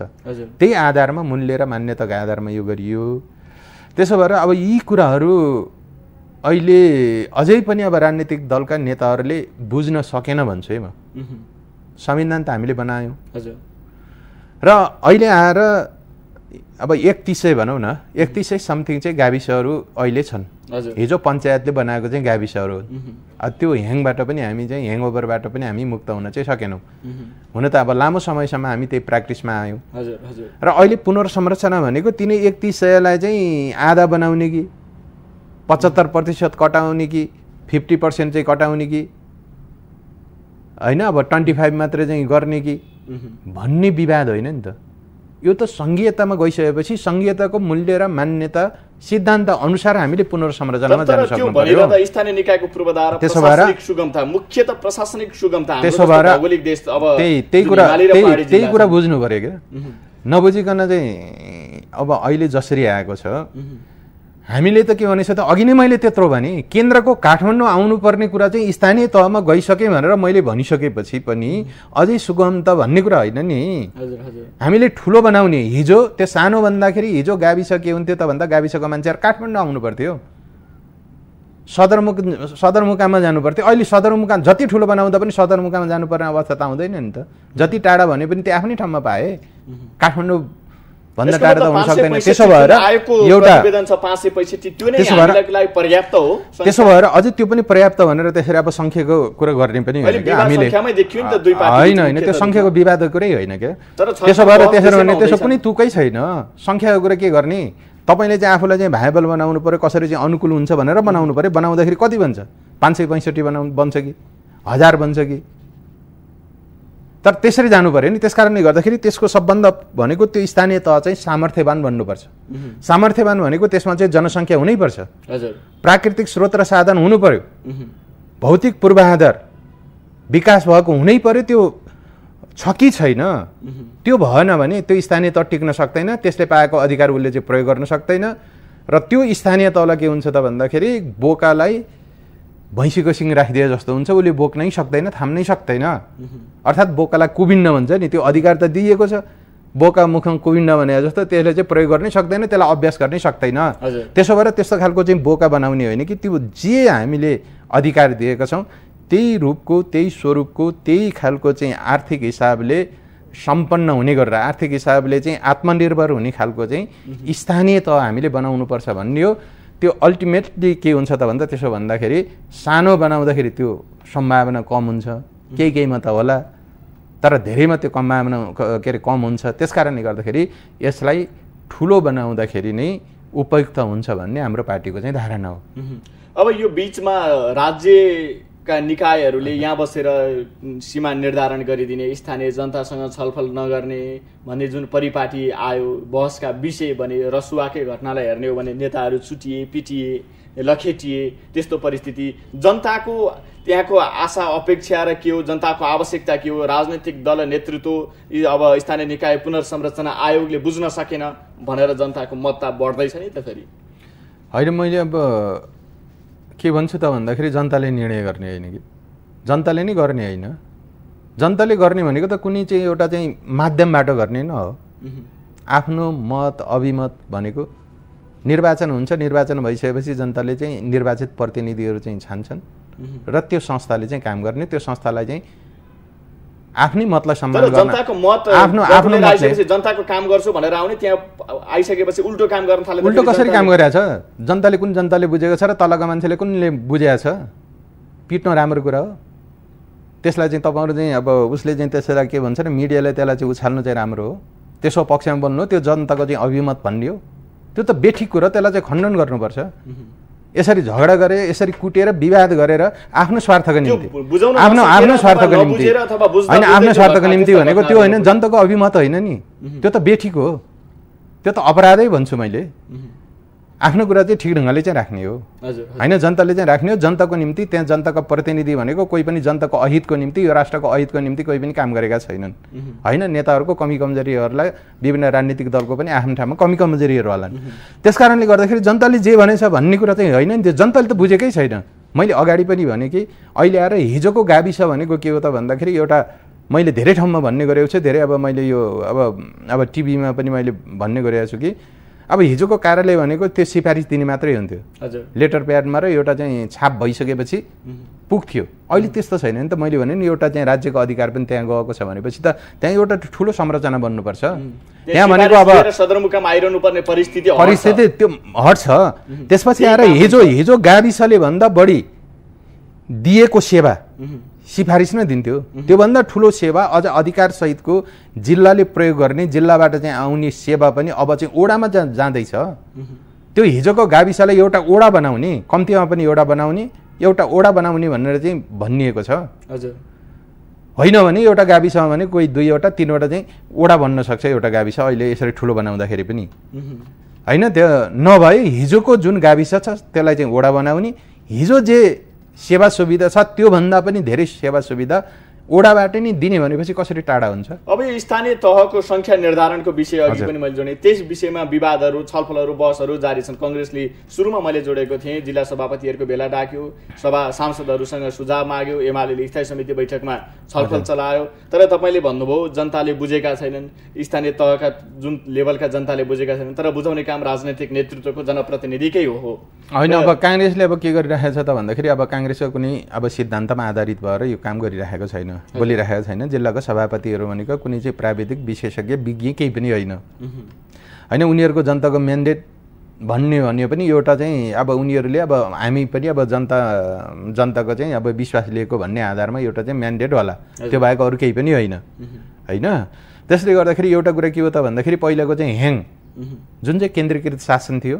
त्यही आधारमा मूल्य र मान्यताको आधारमा यो गरियो। त्यसो भएर अब यी कुराहरू अहिले अझै पनि अब राजनीतिक दलका नेताहरूले बुझ्न सकेन भन्छु है म। संविधान त हामीले बनायौँ, र अहिले आएर अब 3100 भनौँ न 3100 समथिङ चाहिँ गाविसहरू अहिले छन्। हिजो पञ्चायतले बनाएको चाहिँ गाविसहरू हो। त्यो ह्याङबाट पनि हामी चाहिँ ह्याङओभरबाट पनि हामी मुक्त हुन चाहिँ सकेनौँ। हुन त अब लामो समयसम्म हामी त्यही प्र्याक्टिसमा आयौँ। र अहिले पुनर्संरचना भनेको तिनै 3100लाई चाहिँ आधा बनाउने कि 75% कटाउने कि 50% चाहिँ कटाउने कि होइन अब 25 मात्रै चाहिँ गर्ने कि भन्ने विवाद होइन नि त। यो त सङ्घीयतामा गइसकेपछि सङ्घीयताको मूल्य र मान्यता सिद्धान्त अनुसार हामीले पुनर्संरचनामा जान सक्नु पर्यो। स्थानीय निकायको पूर्वाधार त्यसो भएर सुगमता मुख्यतः प्रशासनिक सुगमता त्यसो भएर त्यही कुरा बुझ्नु पर्यो क्या। नबुझिकन चाहिँ अब अहिले जसरी आएको छ हामीले त के भनेछ त अघि नै मैले त्यत्रो भने केन्द्रको काठमाडौँ आउनुपर्ने कुरा चाहिँ स्थानीय तहमा गइसके भनेर मैले भनिसकेपछि पनि अझै सुगमता भन्ने कुरा होइन नि। हामीले ठुलो बनाउने हिजो त्यो सानो भन्दाखेरि हिजो गाविस के हुन्थ्यो त भन्दा गाविसको मान्छेहरू काठमाडौँ आउनु पर्थ्यो, सदरमुकाममा जानु पर्थ्यो। अहिले सदरमुकाम जति ठुलो बनाउँदा पनि सदरमुकाममा जानुपर्ने अवस्था त आउँदैन नि त। जति टाढा भने पनि त्यो आफ्नै ठाउँमा पाए, काठमाडौँ भन्दा टाढा त हुन सक्दैन। त्यसो भएर एउटा त्यसो भएर अझै त्यो पनि पर्याप्त भनेर त्यसरी अब सङ्ख्याको कुरा गर्ने पनि होइन क्या हामीले। होइन त्यो सङ्ख्याको विवादको कुरै होइन क्या। त्यसो भएर त्यसरी भने त्यसो कुनै तुकै छैन। सङ्ख्याको कुरा के गर्ने? तपाईँले चाहिँ आफूलाई चाहिँ भाइबल बनाउनु पर्यो, कसरी चाहिँ अनुकूल हुन्छ भनेर बनाउनु पर्यो। बनाउँदाखेरि कति बन्छ? 565 बन्छ कि 1000 बन्छ कि? तर त्यसरी जानु पर्यो नि। त्यस कारणले गर्दाखेरि त्यसको सबभन्दा भनेको त्यो स्थानीय तह चाहिँ सामर्थ्यवान बन्नुपर्छ। सामर्थ्यवान भनेको त्यसमा चाहिँ जनसङ्ख्या हुनैपर्छ, प्राकृतिक स्रोत र साधन हुनु पर्यो, भौतिक पूर्वाधार विकास भएको हुनै पर्यो। त्यो छ कि छैन? त्यो भएन भने त्यो स्थानीय तह टिक्न सक्दैन, त्यसले पाएको अधिकार उसले चाहिँ प्रयोग गर्न सक्दैन। र त्यो स्थानीय तहलाई के हुन्छ त भन्दाखेरि बोकालाई भैँसीको सिङ राखिदिए जस्तो हुन्छ। उसले बोक्नै सक्दैन, थाम्नै सक्दैन। अर्थात् बोकालाई कुभिन्न भन्छ नि, त्यो अधिकार त दिइएको छ। बोका मुखङ कुभिन्न भने जस्तो त्यसले चाहिँ प्रयोग गर्नै सक्दैन, त्यसलाई अभ्यास गर्नै सक्दैन। त्यसो भएर त्यस्तो खालको चाहिँ बोका बनाउने होइन कि त्यो जे हामीले अधिकार दिएका छौँ त्यही रूपको, त्यही स्वरूपको, त्यही खालको चाहिँ आर्थिक हिसाबले सम्पन्न हुने गरेर, आर्थिक हिसाबले चाहिँ आत्मनिर्भर हुने खालको चाहिँ स्थानीय तह हामीले बनाउनुपर्छ भन्ने हो। त्यो अल्टिमेटली के हुन्छ त भन्दा त्यसो भन्दाखेरि सानो बनाउँदाखेरि त्यो सम्भावना कम हुन्छ, केहीमा त होला, तर धेरैमा त्यो सम्भावना के अरे कम हुन्छ। त्यस कारणले गर्दाखेरि यसलाई ठुलो बनाउँदाखेरि नै उपयुक्त हुन्छ भन्ने हाम्रो पार्टीको चाहिँ धारणा हो। अब यो बिचमा राज्यका निकायहरूले यहाँ बसेर सीमा निर्धारण गरिदिने, स्थानीय जनतासँग छलफल नगर्ने भन्ने जुन परिपाटी आयो, बहसका विषय बने, रसुवाकै घटनालाई हेर्ने हो भने नेताहरू चुटिए, पिटिए, लखेटिए, त्यस्तो परिस्थिति। जनताको त्यहाँको आशा अपेक्षा र के हो, जनताको आवश्यकता के हो, राजनैतिक दल नेतृत्व अब स्थानीय निकाय पुनर्संरचना आयोगले बुझ्न सकेन भनेर जनताको मत बढ्दैछ नि त फेरि। होइन, मैले अब के भन्छु त भन्दाखेरि जनताले निर्णय गर्ने होइन कि, जनताले नै गर्ने होइन। जनताले गर्ने भनेको त कुनै चाहिँ एउटा चाहिँ माध्यमबाट गर्ने न हो। आफ्नो मत अभिमत भनेको निर्वाचन हुन्छ, निर्वाचन भइसकेपछि जनताले चाहिँ निर्वाचित प्रतिनिधिहरू चाहिँ छान्छन् र त्यो संस्थाले चाहिँ काम गर्ने, त्यो संस्थालाई चाहिँ आफ्नै मतलाई सम्मान गर्न, आफ्नो जनताको काम गर्छु भनेर आउने, त्यहाँ आइसकेपछि उल्टो काम गर्न थाले। उल्टो कसरी काम गरिरहेछ? जनताले कुन जनताले बुझेको छ र तलका मान्छेले कुनले बुझेको छ? पिट्न राम्रो कुरा हो। त्यसलाई चाहिँ तपाईँहरू चाहिँ अब उसले चाहिँ त्यसलाई के भन्छ र मिडियाले त्यसलाई चाहिँ उछाल्नु चाहिँ राम्रो हो, त्यसको पक्षमा बोल्नु हो, त्यो जनताको चाहिँ अभिमत भन्ने हो। त्यो त बेठिक कुरा, त्यसलाई चाहिँ खण्डन गर्नुपर्छ। यसरी झगडा गरे, यसरी कुटेर विवाद गरेर आफ्नो स्वार्थको निम्ति, आफ्नो स्वार्थको निम्ति होइन, आफ्नो स्वार्थको निम्ति भनेको त्यो होइन, जनताको अभिमत होइन नि। त्यो त बेठिक हो, त्यो त अपराधै भन्छु मैले। आफ्नो कुरा चाहिँ ठिक ढङ्गले चाहिँ राख्ने हो होइन, जनताले चाहिँ राख्ने हो जनताको निम्ति। त्यहाँ जनताको प्रतिनिधि भनेको कोही पनि जनताको अहितको निम्ति, यो राष्ट्रको अहितको निम्ति कोही पनि काम गरेका छैनन् होइन। नेताहरूको कमी कमजोरीहरूलाई विभिन्न राजनीतिक दलको पनि आफ्नो ठाउँमा कमी कमजोरीहरू होलान्। त्यस कारणले गर्दाखेरि जनताले जे भनेछ भन्ने कुरा चाहिँ होइन नि, त्यो जनताले त बुझेकै छैन। मैले अगाडि पनि भने कि अहिले आएर हिजोको गाविस भनेको के हो त भन्दाखेरि एउटा मैले धेरै ठाउँमा भन्ने गरेको छु, धेरै अब मैले यो अब टिभीमा पनि मैले भन्ने गरेको छु कि अब हिजोको कार्यालय भनेको त्यो सिफारिस दिने मात्रै हुन्थ्यो। लेटर प्याडमा र एउटा चाहिँ छाप भइसकेपछि पुग्थ्यो। अहिले त्यस्तो छैन नि त। मैले भने नि एउटा चाहिँ राज्यको अधिकार पनि त्यहाँ गएको छ भनेपछि त त्यहाँ एउटा ठुलो संरचना बन्नुपर्छ। त्यहाँ भनेको अब सदरमुकाम आइरहनु पर्ने परिस्थिति त्यो हट्छ। त्यसपछि आएर हिजो गाविसले भन्दा बढी दिएको सेवा सिफारिस नै दिन्थ्यो। त्योभन्दा ठुलो सेवा अझ अधिकार सहितको जिल्लाले प्रयोग गर्ने, जिल्लाबाट चाहिँ आउने सेवा पनि अब चाहिँ ओडामा जाँदैछ। त्यो हिजोको गाविसलाई एउटा ओडा बनाउने, कम्तीमा पनि एउटा ओडा बनाउने भनेर चाहिँ भनिएको छ। हजुर होइन भने एउटा गाविसमा भने कोही 2वटा 3वटा चाहिँ ओडा बन्न सक्छ एउटा गाविस अहिले यसरी ठुलो बनाउँदाखेरि पनि। होइन त्यो नभए हिजोको जुन गाविस छ त्यसलाई चाहिँ ओडा बनाउने, हिजो जे सेवा सुविधा छ त्योभन्दा पनि धेरै सेवा सुविधा ओडाबाट नि दिने भनेपछि कसरी टाढा हुन्छ? अब यो स्थानीय तहको संख्या निर्धारणको विषय अघि पनि मैले जोडेँ, त्यस विषयमा विवादहरू, छलफलहरू, बहसहरू जारी छन्। कांग्रेसले सुरुमा मैले जोडेको थिएँ जिल्ला सभापतिहरूको भेला डाक्यो, सांसदहरूसँग सुझाव माग्यो, एमाले स्थायी समिति बैठकमा छलफल चलायो। तर तपाईँले भन्नुभयो जनताले बुझेका छैनन्, स्थानीय तहका जुन लेभलका जनताले बुझेका छैनन्, तर बुझाउने काम राजनैतिक नेतृत्वको जनप्रतिनिधिकै हो। होइन अब कांग्रेसले अब के गरिरहेको छ त भन्दाखेरि अब कांग्रेसको कुनै अब सिद्धान्तमा आधारित भएर यो काम गरिरहेको छैन, बोलिरहेको छैन। जिल्लाको सभापतिहरू भनेको कुनै चाहिँ प्राविधिक विशेषज्ञ विज्ञ केही पनि होइन। उनीहरूको जनताको म्यान्डेट भन्ने पनि एउटा चाहिँ अब उनीहरूले अब हामी पनि अब जनताको चाहिँ अब विश्वास लिएको भन्ने आधारमा एउटा चाहिँ म्यान्डेट होला, त्यो बाहेक अरू केही पनि होइन। त्यसले गर्दाखेरि एउटा कुरा के हो त भन्दाखेरि पहिलाको चाहिँ ह्याङ जुन चाहिँ केन्द्रीकृत शासन थियो,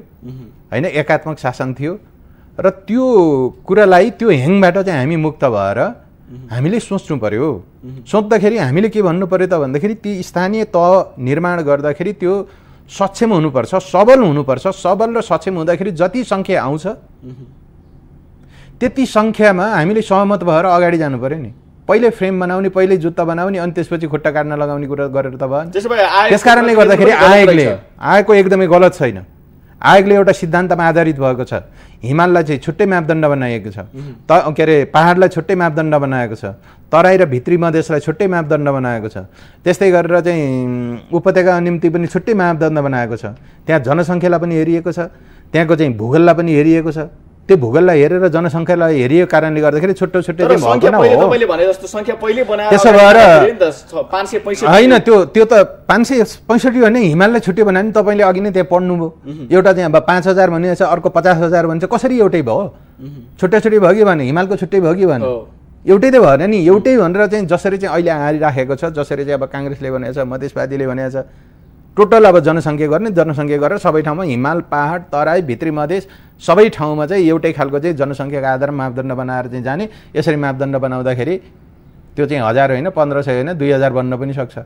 एकात्मक शासन थियो, र त्यो कुरालाई त्यो ह्याङबाट चाहिँ हामी मुक्त भएर हामीले सोच्नु पर्यो। सोच्दाखेरि हामीले के भन्नु पर्यो त भन्दाखेरि ती स्थानीय तह निर्माण गर्दाखेरि त्यो सक्षम हुनुपर्छ, सबल हुनुपर्छ। सबल र सक्षम हुँदाखेरि जति सङ्ख्या आउँछ त्यति सङ्ख्यामा हामीले सहमत भएर अगाडि जानु पर्यो नि। पहिले फ्रेम बनाउने, पहिले जुत्ता बनाउने, अनि त्यसपछि खुट्टा काट्न लगाउने कुरा गरेर त भएन। त्यस कारणले गर्दाखेरि आएको एकदमै गलत छैन। आयोगले एउटा सिद्धान्तमा आधारित भएको छ। हिमाललाई चाहिँ छुट्टै मापदण्ड बनाइएको छ, पहाडलाई छुट्टै मापदण्ड बनाएको छ, तराई र भित्री मधेसलाई छुट्टै मापदण्ड बनाएको छ। त्यस्तै गरेर चाहिँ उपत्यका निम्ति पनि छुट्टै मापदण्ड बनाएको छ। त्यहाँ जनसङ्ख्यालाई पनि हेरिएको छ, त्यहाँको चाहिँ भूगोललाई पनि हेरिएको छ। त्यो भूगोललाई हेरेर जनसङ्ख्यालाई हेरिएको कारणले गर्दाखेरि छुट्टै त्यसो भएर होइन, त्यो त 565 भने हिमाललाई छुट्टै बनायो नि। तपाईँले अघि नै त्यहाँ पढ्नुभयो, एउटा चाहिँ अब 5000 भनिएको छ, अर्को 50000 भन्छ, कसरी एउटै भयो? छुट्टै भयो कि भने हिमालको छुट्टै भयो कि भने एउटै त भएन नि। एउटै भनेर चाहिँ जसरी चाहिँ अहिले आइराखेको छ, जसरी चाहिँ अब काङ्ग्रेसले भनेको छ, मधेसवादीले भनेको छ, टोटल अब जनसङ्ख्या गरेर सबै ठाउँमा हिमाल, पहाड, तराई, भित्री मधेस सबै ठाउँमा चाहिँ एउटै खालको चाहिँ जनसङ्ख्याको आधारमा मापदण्ड बनाएर चाहिँ जाने। यसरी मापदण्ड बनाउँदाखेरि त्यो चाहिँ 1000 होइन, 1500 होइन, 2000 बन्न पनि सक्छ।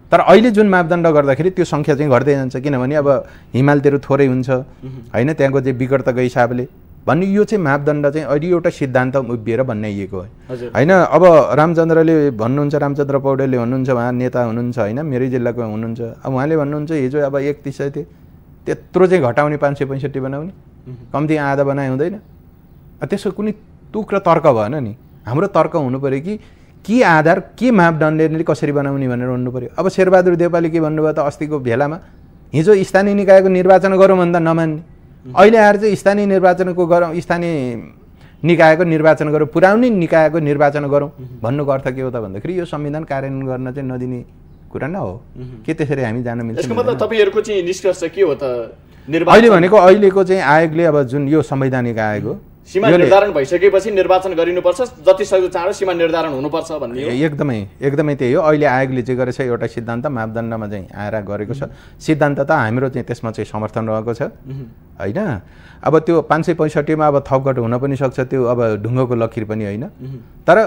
तर अहिले जुन मापदण्ड गर्दाखेरि त्यो सङ्ख्या चाहिँ घट्दै जान्छ, किनभने अब हिमालतिर थोरै हुन्छ, त्यहाँको चाहिँ विकटताको हिसाबले भन्ने यो चाहिँ मापदण्ड चाहिँ अहिले एउटा सिद्धान्त उभिएर बनाइएको होइन। अब रामचन्द्रले भन्नुहुन्छ, रामचन्द्र पौडेलले भन्नुहुन्छ, उहाँ नेता हुनुहुन्छ, मेरै जिल्लाको हुनुहुन्छ। अब उहाँले भन्नुहुन्छ हिजो अब 3100 थियो, त्यत्रो चाहिँ घटाउने, 565 बनाउने, कम्ती आधा बनाए हुँदैन। त्यसको कुनै तुक र तर्क भएन नि। हाम्रो तर्क हुनु पऱ्यो कि आधार के मापदण्डले कसरी बनाउने भनेर भन्नु पऱ्यो। अब शेरबहादुर देउपाले के भन्नुभयो त अस्तिको भेलामा, हिजो स्थानीय निकायको निर्वाचन गरौँ भन्दा नमान्ने, अहिले आएर चाहिँ स्थानीय निर्वाचनको गरौँ, स्थानीय निकायको निर्वाचन गरौँ, पुराउने निकायको निर्वाचन गरौँ भन्नुको अर्थ के हो त भन्दाखेरि यो संविधान कार्यान्वयन गर्न चाहिँ नदिने कुरा न हो के? त्यसरी हामी जान मिल्छ? यसको मतलब तपाईँहरूको चाहिँ निष्कर्ष के हो त? अहिले भनेको अहिलेको चाहिँ आयोगले अब जुन यो संवैधानिक आयोग हो, सीमा निर्धारण भइसकेपछि निर्वाचन गरिनुपर्छ, जति सक्दो चाँडो सीमा निर्धारण हुनुपर्छ भन्ने हो। एकदमै त्यही हो। अहिले आयोगले चाहिँ गरेछ एउटा सिद्धान्त मापदण्डमा चाहिँ आएर गरेको छ। सिद्धान्त त हाम्रो चाहिँ त्यसमा चाहिँ समर्थन रहेको छ होइन। अब त्यो 565 मा अब थपघट हुन पनि सक्छ, त्यो अब ढुङ्गोको लकीर पनि होइन। तर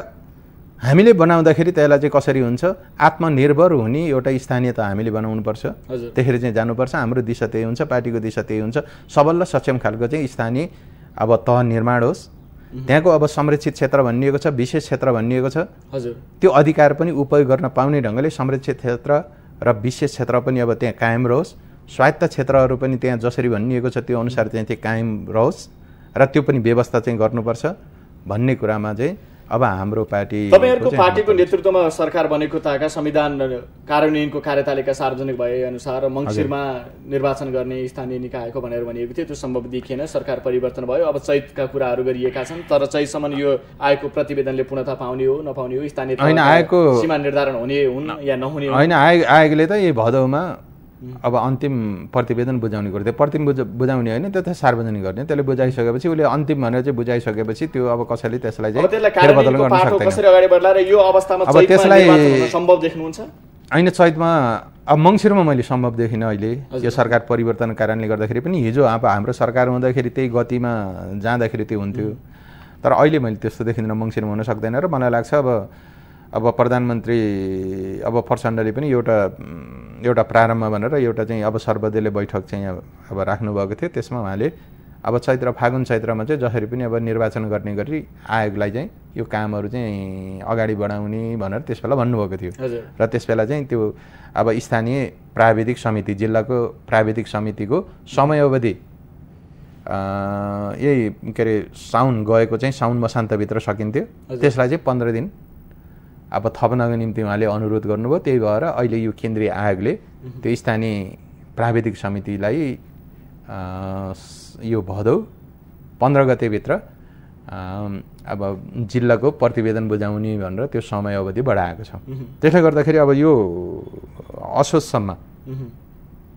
हामीले बनाउँदाखेरि त्यसलाई चाहिँ कसरी हुन्छ, आत्मनिर्भर हुने एउटा स्थानीयता हामीले बनाउनुपर्छ, त्यसरी चाहिँ जानुपर्छ। हाम्रो दिशा त्यही हुन्छ, पार्टीको दिशा त्यही हुन्छ। सबल र सक्षम खालको चाहिँ स्थानीय अब तह निर्माण होस्। त्यहाँको अब संरक्षित क्षेत्र भनिएको छ, विशेष क्षेत्र भनिएको छ, त्यो अधिकार पनि उपयोग गर्न पाउने ढङ्गले संरक्षित क्षेत्र र विशेष क्षेत्र पनि अब त्यहाँ कायम रहोस्। स्वायत्त क्षेत्रहरू पनि त्यहाँ जसरी भनिएको छ त्यो अनुसार चाहिँ कायम रहोस् र त्यो पनि व्यवस्था चाहिँ गर्नुपर्छ भन्ने कुरामा चाहिँ अब हाम्रो पार्टी तपाईहरुको पार्टीको नेतृत्वमा सरकार बनेको ताका संविधान कार्यान्वयनको कार्यतालिका सार्वजनिक भए अनुसार मङ्सिरमा निर्वाचन गर्ने स्थानीय निकायको भनेर भनिएको थियो, त्यो सम्भव देखिएन, सरकार परिवर्तन भयो। अब चैतका कुराहरू गरिएका छन्, तर चैतसम्म यो आएको प्रतिवेदनले पूर्णता पाउने हो नपाउने हो, स्थानीय आएको सीमा निर्धारण हुने हुन् या नहुने होइन। आयोगले त यही भदौमा अब अन्तिम प्रतिवेदन बुझाउने गर्यो। प्रतिवेदन बुझाउने होइन, त्यो त सार्वजनिक गर्ने। त्यसले बुझाइसकेपछि उसले अन्तिम भनेर चाहिँ बुझाइसकेपछि त्यो अब कसैले त्यसलाई चाहिँ फेरबदल गर्न सक्दैन। कसरी अगाडि बढ्ला र यो अवस्थामा अब त्यसलाई सम्भव देख्नुहुन्छ? होइन, चैतमा अब मङ्सिरमा मैले सम्भव देखिनँ अहिले। यो सरकार परिवर्तन कारणले गर्दाखेरि पनि हिजो अब हाम्रो सरकार हुँदाखेरि त्यही गतिमा जाँदाखेरि त्यो हुन्थ्यो, तर अहिले मैले त्यस्तो देखिँदैन, मङ्सिरमा हुन सक्दैन। र मलाई लाग्छ अब प्रधानमन्त्री अब प्रचण्डले पनि एउटा प्रारम्भ भनेर एउटा चाहिँ अब सर्वदलीय बैठक चाहिँ अब राख्नुभएको थियो। त्यसमा उहाँले अब चैत्र फागुन चैत्रमा चाहिँ जसरी पनि अब निर्वाचन गर्ने गरी आयोगलाई चाहिँ यो कामहरू चाहिँ अगाडि बढाउने भनेर त्यसबेला भन्नुभएको थियो। र त्यसबेला चाहिँ त्यो अब स्थानीय प्राविधिक समिति, जिल्लाको प्राविधिक समितिको समयावधि यही के अरे साउन गएको चाहिँ साउन मसान्तभित्र सकिन्थ्यो, त्यसलाई चाहिँ 15 दिन अब थप्नको निम्ति उहाँले अनुरोध गर्नुभयो। त्यही भएर अहिले यो केन्द्रीय आयोगले त्यो स्थानीय प्राविधिक समितिलाई यो भदौ 15 गतेभित्र अब जिल्लाको प्रतिवेदन बुझाउने भनेर त्यो समय अवधि बढाएको छ। त्यसले गर्दाखेरि अब यो असोजसम्म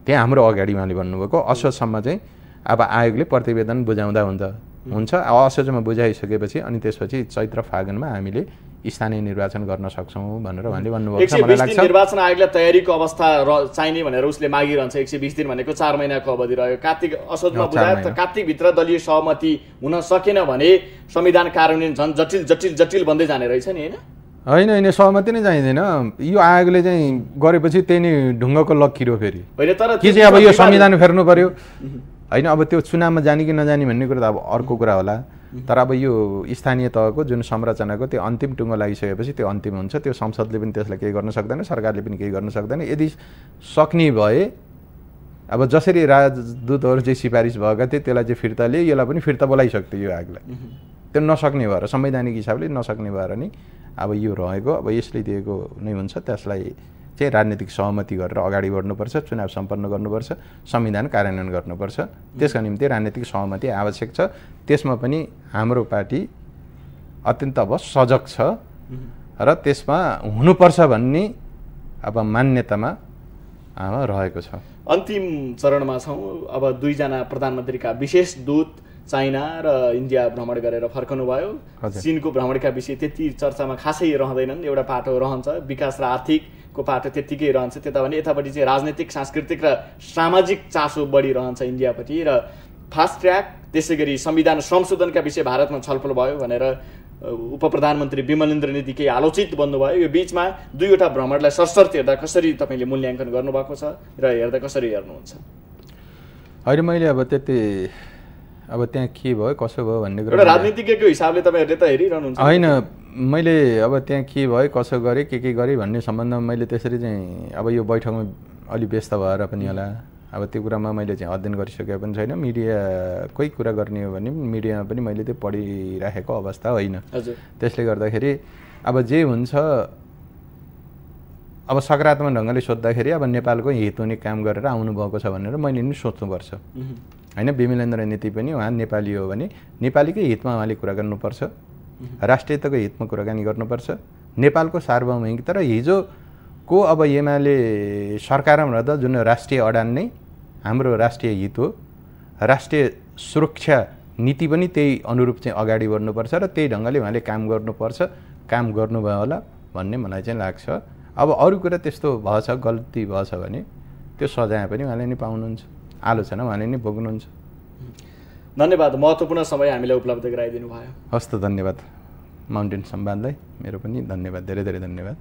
त्यहाँ हाम्रो अगाडि उहाँले भन्नुभएको असोजसम्म चाहिँ अब आयोगले प्रतिवेदन बुझाउँदा हुन्छ। असोजमा बुझाइसकेपछि अनि त्यसपछि चैत्र फागुनमा हामीले स्थानीय निर्वाचन गर्न सक्छौँ भनेर उहाँले भन्नुभएको छ। मलाई लाग्छ निर्वाचन आयोगलाई तयारीको अवस्था चाहिने भनेर उसले मागिरहन्छ। 120 दिन भनेको 4 महिनाको अवधि रह्यो। कार्तिक असोजमा बुझायो त कार्तिकभित्र दलीय सहमति हुन सकेन भने संविधान कार्यान्वयन झन् जटिल बन्दै जाने रहेछ नि, होइन? होइन, सहमति नै चाहिँदैन। यो आयोगले चाहिँ गरेपछि त्यही नै ढुङ्गाको लक्किरो फेरि होइन, तर के चाहिँ अब यो संविधान फेर्नु पर्यो होइन। अब त्यो चुनावमा जाने कि नजाने भन्ने कुरा त अब अर्को कुरा होला, तर अब यो स्थानीय तहको जुन संरचनाको त्यो अन्तिम टुङ्गो लागिसकेपछि त्यो अन्तिम हुन्छ। त्यो संसदले पनि त्यसलाई केही गर्न सक्दैन, सरकारले पनि केही गर्न सक्दैन। यदि सक्ने भए अब जसरी राजदूतहरू चाहिँ सिफारिस भएका थिए त्यसलाई चाहिँ फिर्ता लिए, यसलाई पनि फिर्ता बोलाइसक्थ्यो यो आयोगलाई। त्यो नसक्ने भएर संवैधानिक हिसाबले नसक्ने भएर नि अब यो रहेको अब यसले दिएको नै हुन्छ। त्यसलाई चाहिँ राजनीतिक सहमति गरेर अगाडि बढ्नुपर्छ, चुनाव सम्पन्न गर्नुपर्छ, संविधान कार्यान्वयन गर्नुपर्छ। त्यसका निम्ति राजनीतिक सहमति आवश्यक छ। त्यसमा पनि हाम्रो पार्टी अत्यन्त अब सजग छ र त्यसमा हुनुपर्छ भन्ने अब मान्यतामा रहेको छ। अन्तिम चरणमा छौँ। अब 2 जना प्रधानमन्त्रीका विशेष दूत चाइना र इन्डिया भ्रमण गरेर फर्कनुभयो। चीनको भ्रमणका विषय त्यति चर्चामा खासै रहँदैनन्, एउटा पाटो रहन्छ, विकास र आर्थिकको पाटो त्यत्तिकै रहन्छ। त्यता भने यतापट्टि चाहिँ राजनीतिक, सांस्कृतिक र सामाजिक चासो बढिरहन्छ इन्डियापट्टि। र फास्ट ट्र्याक, त्यसै गरी संविधान संशोधनका विषय भारतमा छलफल भयो भनेर उप प्रधानमन्त्री विमलेन्द्र नीति केही आलोचित बन्नुभयो। यो बिचमा 2वटा भ्रमणलाई सरसर्ती हेर्दा कसरी तपाईँले मूल्याङ्कन गर्नुभएको छ र हेर्दा कसरी हेर्नुहुन्छ? अहिले मैले अब त्यति अब त्यहाँ के भयो कसो भयो भन्ने कुरा राजनीतिज्ञको हिसाबले तपाईँहरूले त हेरिरहनुहुन्छ होइन। मैले अब त्यहाँ के भयो कसो गरेँ के गरेँ भन्ने सम्बन्धमा मैले त्यसरी चाहिँ अब यो बैठकमा अलि व्यस्त भएर पनि होला। अब त्यो कुरामा मैले चाहिँ अध्ययन गरिसकेको पनि छैन। मिडियाकै कुरा गर्ने हो भने मिडियामा पनि मैले त्यो पढिराखेको अवस्था होइन। त्यसले गर्दाखेरि अब जे हुन्छ अब सकारात्मक ढङ्गले सोद्धाखेरि अब नेपालको हित हुने काम गरेर आउनुभएको छ भनेर मैले नि सोच्नुपर्छ होइन। विमलेन्द्र नीति पनि उहाँ नेपाली हो भने नेपालीकै हितमा उहाँले कुरा गर्नुपर्छ, राष्ट्रियताको हितमा कुराकानी गर्नुपर्छ, नेपालको सार्वभौमिकता र हिजोको अब एमाले सरकारमा रहँदा जुन राष्ट्रिय अडान नै हाम्रो राष्ट्रिय हित हो, राष्ट्रिय सुरक्षा नीति पनि त्यही अनुरूप चाहिँ अगाडि बढ्नुपर्छ र त्यही ढङ्गले उहाँले काम गर्नुपर्छ। काम गर्नुभयो होला भन्ने मलाई चाहिँ लाग्छ। अब अरू कुरा त्यस्तो भएछ, गल्ती भएछ भने त्यो सजाय पनि उहाँले नै पाउनुहुन्छ, आलोचना उहाँले नै भोग्नुहुन्छ। धन्यवाद, महत्त्वपूर्ण समय हामीलाई उपलब्ध गराइदिनु भयो। हस्त धन्यवाद माउन्टेन संवादलाई, मेरो पनि धन्यवाद, धेरै धेरै धन्यवाद।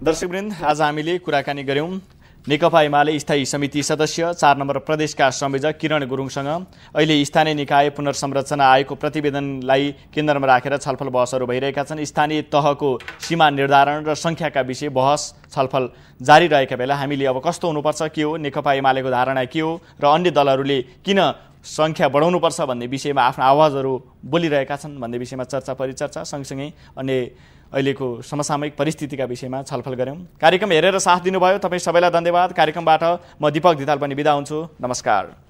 दर्शकवृन्द, आज हामीले कुराकानी गऱ्यौँ नेकपा एमाले स्थायी समिति सदस्य 4 नम्बर प्रदेशका संयोजक किरण गुरुङसँग। अहिले स्थानीय निकाय पुनर्संरचना आयोगको प्रतिवेदनलाई केन्द्रमा राखेर छलफल बहसहरू भइरहेका छन्। स्थानीय तहको सीमा निर्धारण र सङ्ख्याका विषय बहस छलफल जारी रहेका बेला हामीले अब कस्तो हुनुपर्छ, के हो नेकपा एमालेको धारणा, के हो र अन्य दलहरूले किन सङ्ख्या बढाउनुपर्छ भन्ने विषयमा आफ्ना आवाजहरू बोलिरहेका छन् भन्ने विषयमा चर्चा परिचर्चा सँगसँगै अन्य अहिलेको समसामयिक परिस्थितिका विषयमा छलफल गऱ्यौँ। कार्यक्रम हेरेर साथ दिनुभयो तपाईँ सबैलाई धन्यवाद। कार्यक्रमबाट म दीपक धिताल पनि बिदा हुन्छु। नमस्कार।